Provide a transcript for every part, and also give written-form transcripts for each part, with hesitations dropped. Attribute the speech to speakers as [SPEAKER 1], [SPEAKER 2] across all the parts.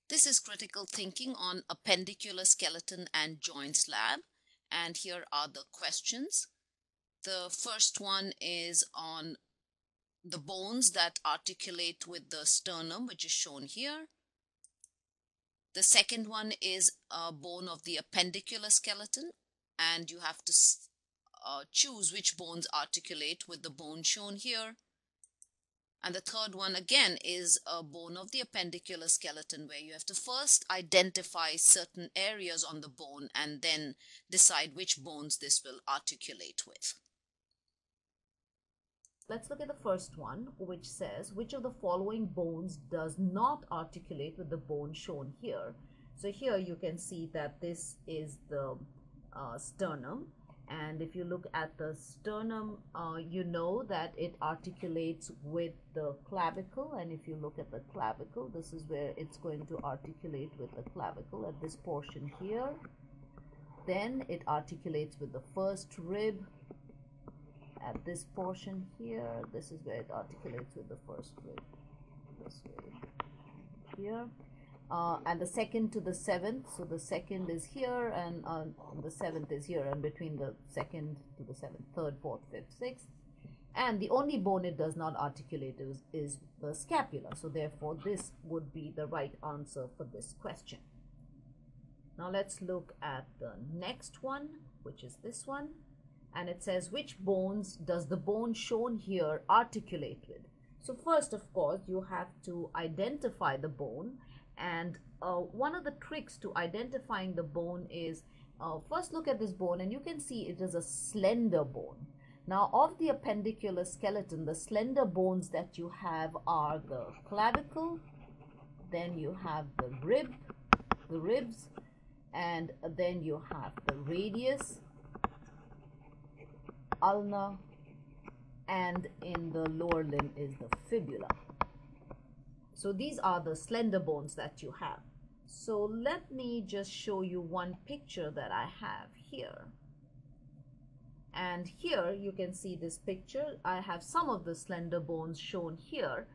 [SPEAKER 1] This is critical thinking on appendicular skeleton and joints lab, and here are the questions. The first one is on the bones that articulate with the sternum, which is shown here. The second one is a bone of the appendicular skeleton, and you have to choose which bones articulate with the bone shown here. And the third one again is a bone of the appendicular skeleton, where you have to first identify certain areas on the bone and then decide which bones this will articulate with.
[SPEAKER 2] Let's look at the first one, which says which of the following bones does not articulate with the bone shown here. So here you can see that this is the sternum, and if you look at the sternum, you know that it articulates with the clavicle, and if you look at the clavicle, this is where it's going to articulate with the clavicle at this portion here. Then it articulates with the first rib at this portion here. This is where it articulates with the first rib, this way here. And the second to the seventh, so the second is here, and the seventh is here, and between the second to the seventh, third, fourth, fifth, sixth. And the only bone it does not articulate is the scapula. So therefore this would be the right answer for this question. Now let's look at the next one, which is this one, and it says which bones does the bone shown here articulate with. So first, of course, you have to identify the bone, and one of the tricks to identifying the bone is first look at this bone, and you can see it is a slender bone. Now of the appendicular skeleton, the slender bones that you have are the clavicle, then you have the ribs, and then you have the radius, ulna, and in the lower limb is the fibula. So these are the slender bones that you have. So let me just show you one picture that I have here. And here you can see this picture. I have some of the slender bones shown here,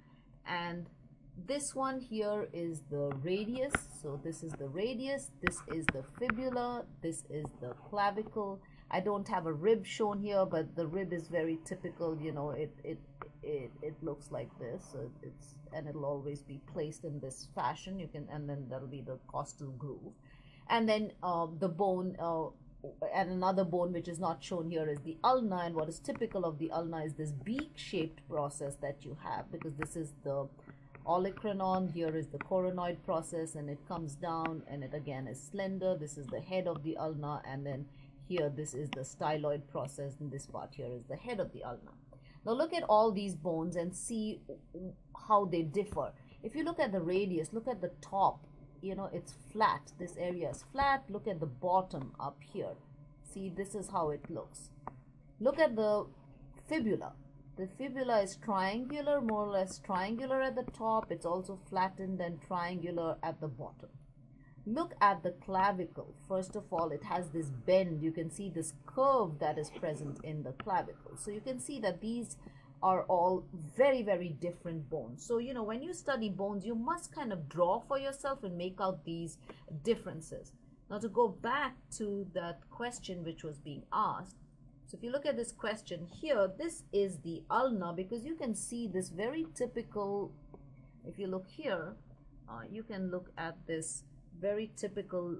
[SPEAKER 2] and this one here is the radius. So this is the radius, this is the fibula, this is the clavicle. I don't have a rib shown here, but the rib is very typical, you know, it looks like this. So and it'll always be placed in this fashion. You can, and then that'll be the costal groove. And then the bone, and another bone which is not shown here is the ulna, and what is typical of the ulna is this beak-shaped process that you have, because this is the olecranon, here is the coronoid process, and it comes down, and it again is slender. This is the head of the ulna, and then here this is the styloid process, and this part here is the head of the ulna. Now look at all these bones and see how they differ. If you look at the radius, look at the top, you know, it's flat. This area is flat. Look at the bottom up here. See, this is how it looks. Look at the fibula. The fibula is triangular, more or less triangular at the top. It's also flattened and triangular at the bottom. Look at the clavicle. First of all, it has this bend. You can see this curve that is present in the clavicle. So you can see that these are all very, very different bones. So, you know, when you study bones, you must kind of draw for yourself and make out these differences. Now, to go back to that question which was being asked, so if you look at this question here, this is the ulna, because you can see this very typical, if you look here, you can look at this very typical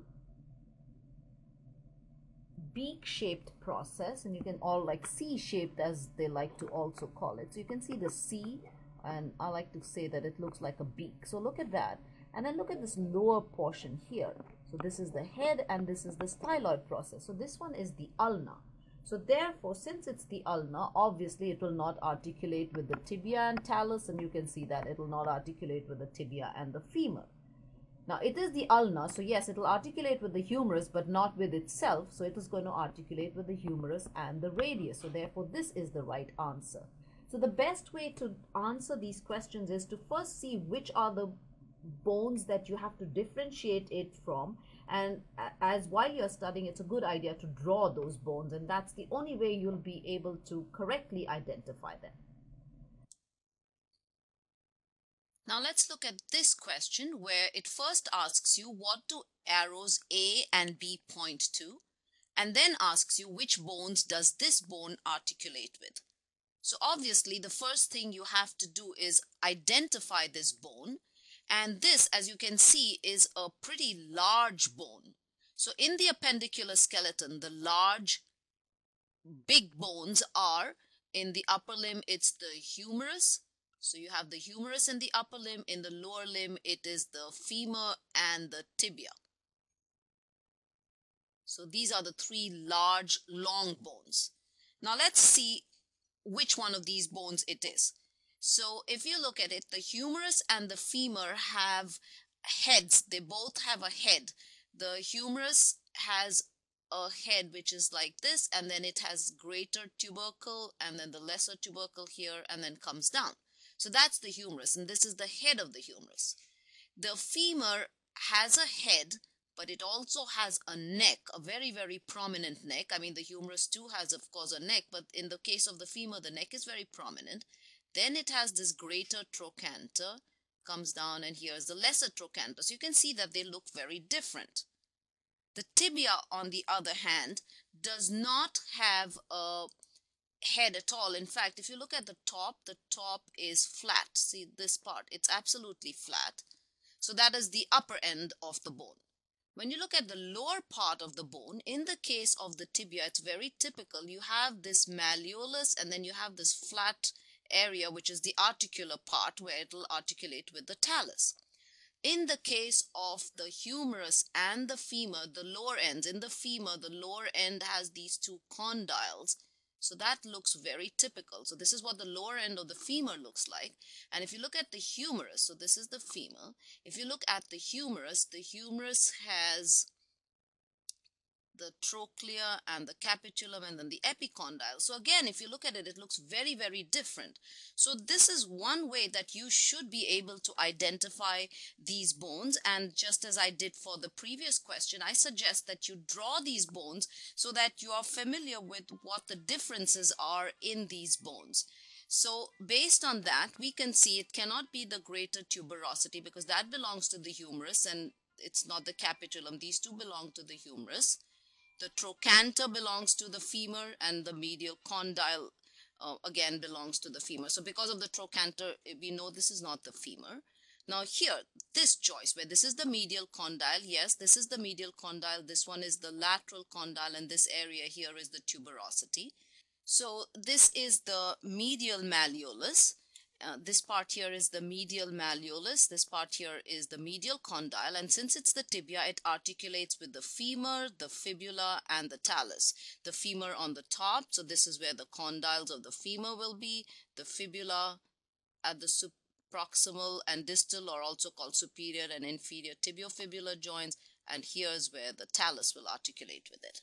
[SPEAKER 2] beak-shaped process, and you can all like C-shaped, as they like to also call it. So you can see the C, and I like to say that it looks like a beak. So look at that, and then look at this lower portion here. So this is the head, and this is the styloid process. So this one is the ulna. So therefore, since it's the ulna, obviously it will not articulate with the tibia and talus, and you can see that it will not articulate with the tibia and the femur. Now it is the ulna, so yes, it will articulate with the humerus, but not with itself. So it is going to articulate with the humerus and the radius. So therefore this is the right answer. So the best way to answer these questions is to first see which are the bones that you have to differentiate it from, and as while you're studying, it's a good idea to draw those bones, and that's the only way you'll be able to correctly identify them.
[SPEAKER 1] Now let's look at this question where it first asks you what do arrows A and B point to, and then asks you which bones does this bone articulate with. So obviously the first thing you have to do is identify this bone, and this, as you can see, is a pretty large bone. So in the appendicular skeleton, the large big bones are in the upper limb, it's the humerus. So you have the humerus in the upper limb. In the lower limb, it is the femur and the tibia. So these are the three large long bones. Now let's see which one of these bones it is. So if you look at it, the humerus and the femur have heads. They both have a head. The humerus has a head which is like this, and then it has greater tubercle and then the lesser tubercle here, and then comes down. So that's the humerus, and this is the head of the humerus. The femur has a head, but it also has a neck, a very, very prominent neck. I mean, the humerus too has, of course, a neck, but in the case of the femur, the neck is very prominent. Then it has this greater trochanter, comes down, and here's the lesser trochanter. So you can see that they look very different. The tibia, on the other hand, does not have a head at all. In fact, if you look at the top is flat. See this part, it's absolutely flat. So that is the upper end of the bone. When you look at the lower part of the bone, in the case of the tibia, it's very typical. You have this malleolus, and then you have this flat area, which is the articular part where it will articulate with the talus. In the case of the humerus and the femur, the lower ends, in the femur, the lower end has these two condyles. So that looks very typical. So this is what the lower end of the femur looks like. And if you look at the humerus, so this is the femur. If you look at the humerus has the trochlea and the capitulum and then the epicondyle. So again, if you look at it, it looks very, very different. So this is one way that you should be able to identify these bones. And just as I did for the previous question, I suggest that you draw these bones so that you are familiar with what the differences are in these bones. So based on that, we can see it cannot be the greater tuberosity because that belongs to the humerus and it's not the capitulum. These two belong to the humerus. The trochanter belongs to the femur, and the medial condyle again belongs to the femur. So because of the trochanter, we know this is not the femur. Now here, this joist where this is the medial condyle, yes, this is the medial condyle, this one is the lateral condyle, and this area here is the tuberosity. So this is the medial malleolus. This part here is the medial malleolus, this part here is the medial condyle, and since it's the tibia, it articulates with the femur, the fibula, and the talus. The femur on the top, so this is where the condyles of the femur will be. The fibula at the proximal and distal, or also called superior and inferior tibiofibular joints, and here's where the talus will articulate with it.